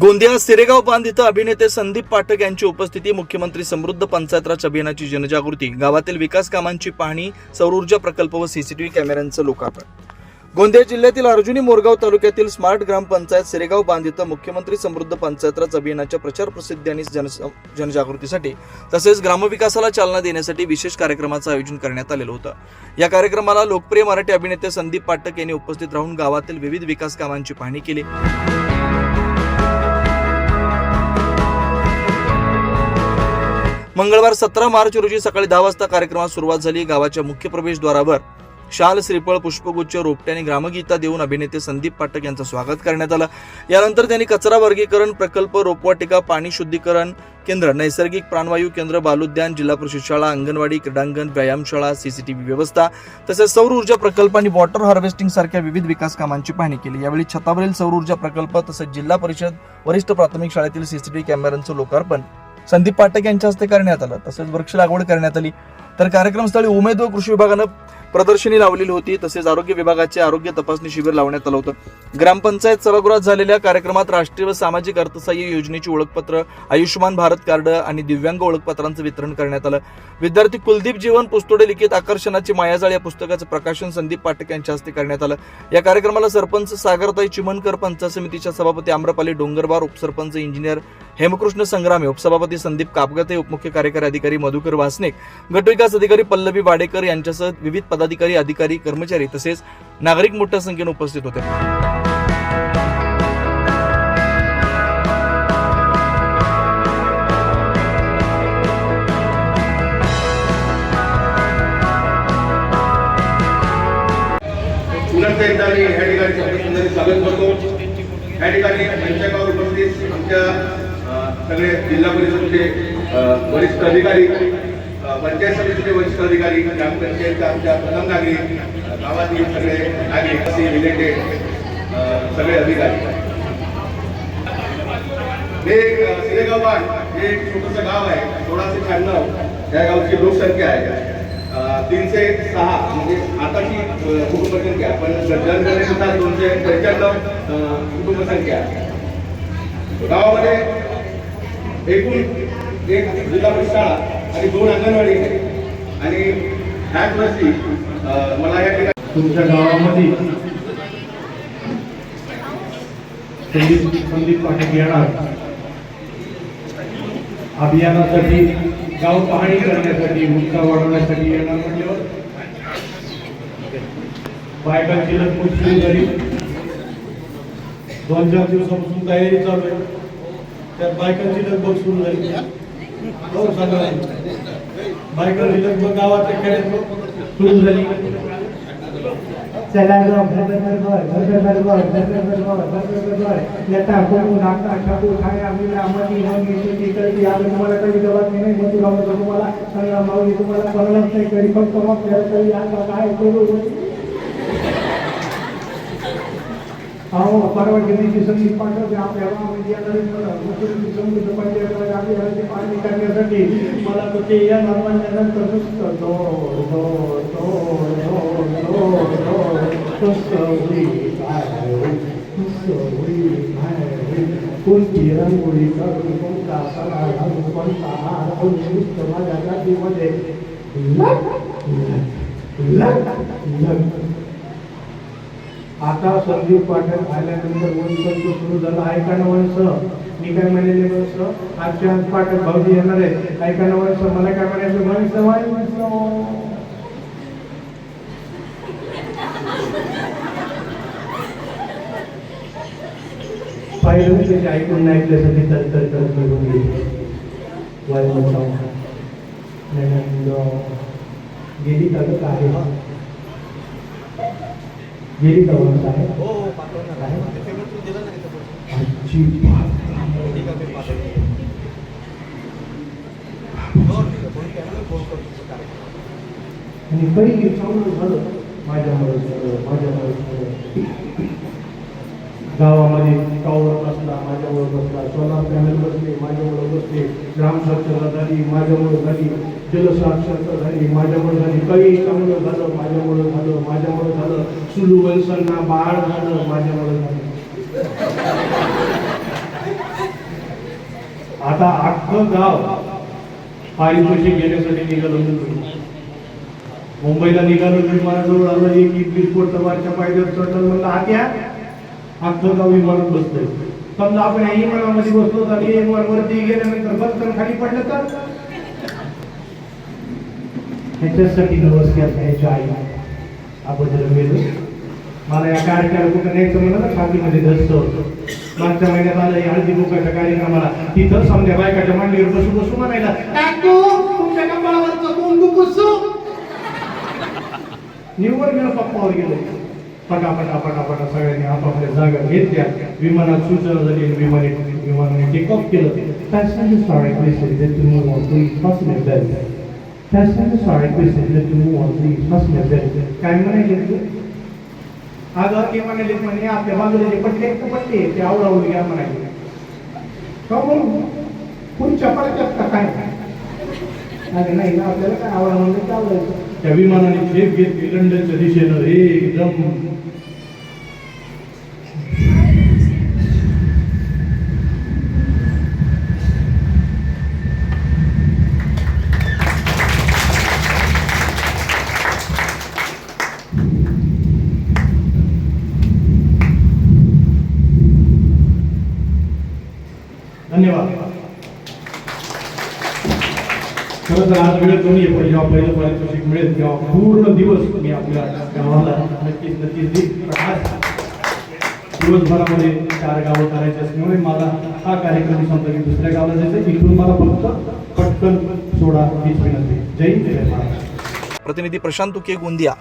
गोंदिया सिरेगाव बांध इथं अभिनेते संदीप पाठक यांची उपस्थिती, मुख्यमंत्री समृद्ध पंचायत राज अभियानाची जनजागृती, गावातील विकास कामांची पाहणी, सौर ऊर्जा प्रकल्प व सीसीटीव्ही कॅमेऱ्यांचं लोकार्पण। गोंदिया जिल्ह्यातील अर्जुनी मोरगाव तालुक्यातील स्मार्ट ग्रामपंचायत सिरेगाव बांध इथं मुख्यमंत्री समृद्ध पंचायत राज अभियानाच्या प्रचार प्रसिद्धी आणि जनजागृतीसाठी तसेच ग्रामविकासाला चालना देण्यासाठी विशेष कार्यक्रमाचं आयोजन करण्यात आलेलं होतं। या कार्यक्रमाला लोकप्रिय मराठी अभिनेते संदीप पाठक यांनी उपस्थित राहून गावातील विविध विकास कामांची पाहणी केली। मंगळवार 17 मार्च रोजी सकाळी 10 वाजता कार्यक्रमास सुरुवात झाली। गावाच्या मुख्य प्रवेशद्वारावर शाल, श्रीफळ, पुष्पगुच्छ, रोपटे आणि ग्रामगीता देऊन अभिनेते संदीप पाठक यांचं स्वागत करण्यात आलं। यानंतर त्यांनी कचरा वर्गीकरण प्रकल्प, रोपवाटिका, पाणी शुद्धीकरण केंद्र, नैसर्गिक प्राणवायू केंद्र, बालोद्यान, जिल्हा परिषद शाळा, अंगणवाडी, क्रीडांगण, व्यायामशाळा, सीसीटीव्ही व्यवस्था तसेच सौर ऊर्जा प्रकल्प आणि वॉटर हार्वेस्टिंग सारख्या विविध विकास कामांची पाहणी केली। यावेळी छतावरील सौर ऊर्जा प्रकल्प तसेच जिल्हा परिषद वरिष्ठ प्राथमिक शाळेतील सीसीटीव्ही कॅमेऱ्यांचं लोकार्पण संदीप पाठक यांच्या हस्ते करण्यात आलं। तसेच वृक्ष लागवड करण्यात आली। तर कार्यक्रमस्थळी उमेद व कृषी विभागानं प्रदर्शनी लावलेली होती। तसेच आरोग्य विभागाचे आरोग्य तपासणी शिबिर लावण्यात आलं होतं। ग्रामपंचायत सभागृहात झालेल्या कार्यक्रमात राष्ट्रीय व सामाजिक अर्थसहाय्य योजनेची ओळखपत्र, आयुष्यमान भारत कार्ड आणि दिव्यांग ओळखपत्रांचं वितरण करण्यात आलं। विद्यार्थी कुलदीप जीवन पुस्तोडे लिखित आकर्षणाची मायाजाळ या पुस्तकाचं प्रकाशन संदीप पाठक यांच्या हस्ते करण्यात आलं। या कार्यक्रमाला सरपंच सागरताई चिमनकर, पंचायत समितीच्या सभापती आम्रपाली डोंगरवार, उपसरपंच इंजिनियर हेमकृष्ण संग्रामे, उपसभापती संदीप कापगते, उपमुख्य कार्यकारी अधिकारी मधुकर वासनिक, गटविकास अधिकारी पल्लवी वाडेकर यांच्यासह विविध पदाधिकारी, अधिकारी, कर्मचारी तसेच नागरिक मोठ्या संख्येने उपस्थित होते। पुन्हा एकदा मी या ठिकाणी स्वागत करतो। या ठिकाणी मंचावर उपस्थित आमच्या सगळे जिल्हा परिषदेचे वरिष्ठ अधिकारी, पंचायत समितीचे वरिष्ठ अधिकारी, ग्रामपंचायतच्या आमच्या प्रथम नागरिक, गावातील सगळे नागरिक, रिलेटेड सगळे अधिकारी। हे सिरेगाव बांध हे एक छोटंसं गाव आहे। 1696 या गावची लोकसंख्या आहे। 306 म्हणजे आताची कुटुंबसंख्या, पण जनगणनेनुसार 295 कुटुंबसंख्या। गावामध्ये एकूण एक जिल्हा परिषद शाळा आणि 2 अंगणवाडी आहे। आणि ह्याच वर्षी मला या ठिकाणी तुमच्या गावामध्ये संदीप पाठक येणार अभियानासाठी, गाव पाहणी करण्यासाठी, उत्साह वाढवण्यासाठी येणार म्हटल्यावर बायकांची लगबग सुरू झाली। 2-4 दिवसापासून तयारी चालू आहे। त्या बायकांची लगबग सुरू झाली। हो सांगा, बायकांची लगबग गावाच्या खेड्यात सुरू झाली। चला ग घर लता कोण नाका ठाकू खाया मिला मती होगी तुझी कळती आम्ही तुम्हाला काही जबाब नाही मग तुला तुम्हाला सांगा माऊली तुम्हाला कळलंच नाही कधी फक्त मग तरी आता काय करू। अहो परवानगी संदीप पाठक आपल्या गावामध्ये मुख्यमंत्री समृद्ध पंचायत अभियानाची पाहणी करण्यासाठी मला तर ते या नंतर कोणती रंगोळी करून कोणता सगळा घालून कोणता हार कोणती माझ्या गादीमध्ये आता संदीप पाठक आल्यानंतर वंश सुरू झाला। ऐकाना वंश, मी काय म्हणाले वंश, आजच्या पाठक भाऊजी येणार आहे। ऐकाना वंश, मला काय म्हणायचं वंश पाहिलं त्याचे ऐकून नाही ऐकल्यासाठी तर करत निघून गेली। गेली का आहे गेली का वंश आहे आणि पहिली चांगलं झालं माझ्यामुळे गावामध्ये टॉवर बसला, माझ्यामुळे बसला, सोलार पॅनल बसले, माझ्यामुळे बसले, ग्राम स्वच्छता झाली, माझ्यामुळे झाली, जलसाक्षरता झाली, माझ्यामुळे झाली, काही चांगलं झालं माझ्यामुळे झालं, सुलू वंशांना बाळ झालं माझ्यामुळे झालं। आता अख्खं गाव पारितोषिक घेण्यासाठी निघालो. मुंबईला निघालो, विमानाजवळ आलं, एक इडली वरच्या पायद्यावर चढलं, म्हणलं आत्या अख्खं गाव विमानात बसतंय. समजा आपण या विमानामध्ये बसलो तर वरती गेल्यानंतर बसतं खाली पडलं तर ह्याच्यासाठी नमस्कार ह्याच्या आई अगोदर गेलो. मला या कार्यक्रमाला कुठं न्यायचं म्हणलं ना, छातीमध्ये धस्त होतं. मागच्या महिन्यात आलं या हळदी कुंकाच्या कार्यक्रमाला, तिथं समजा बायकाच्या मांडीवर बसू बसू म्हणायला, काकू तुमच्या कपाळावरचं कुंकू पुसू. निव्वळ गेलो, पप्पावर गेलो. पटापटा सगळ्यांनी आपापल्या जागा घेतल्या. विमानात सूचना झाली, विमानाने टेक ऑफ केलं. Passengers are requested to move on, please fasten your belt. Passengers are requested to move on, please fasten your belt. काय म्हणायचे अगं ते म्हणाले म्हणे आपल्या बाजूला जे पट्टे पट्टे ते आवडावून घ्या म्हणाले. का म्हणून पुढच्या पडक्यात का काय? अरे नाही ना, आपल्याला काय आवडावून ते आवडायचं. त्या विमानाने झेप घेतली लंडनच्या दिशेनं एकदम. धन्यवाद. खरं तर आज वेळ कमी आहे, पण जेव्हा पहिलं पारितोषिक मिळेल तेव्हा पूर्ण दिवस मी आपल्या गावाला नक्कीच देईन. आज दिवसभरामध्ये 4 गावं करायची असल्यामुळे मला हा कार्यक्रम संपला की दुसऱ्या गावाला जायचं. इथून मला फक्त पटकन सोडा हीच विनंती. जय हिंद, जय महाराष्ट्र. प्रतिनिधी प्रशांत तुके, गोंदिया.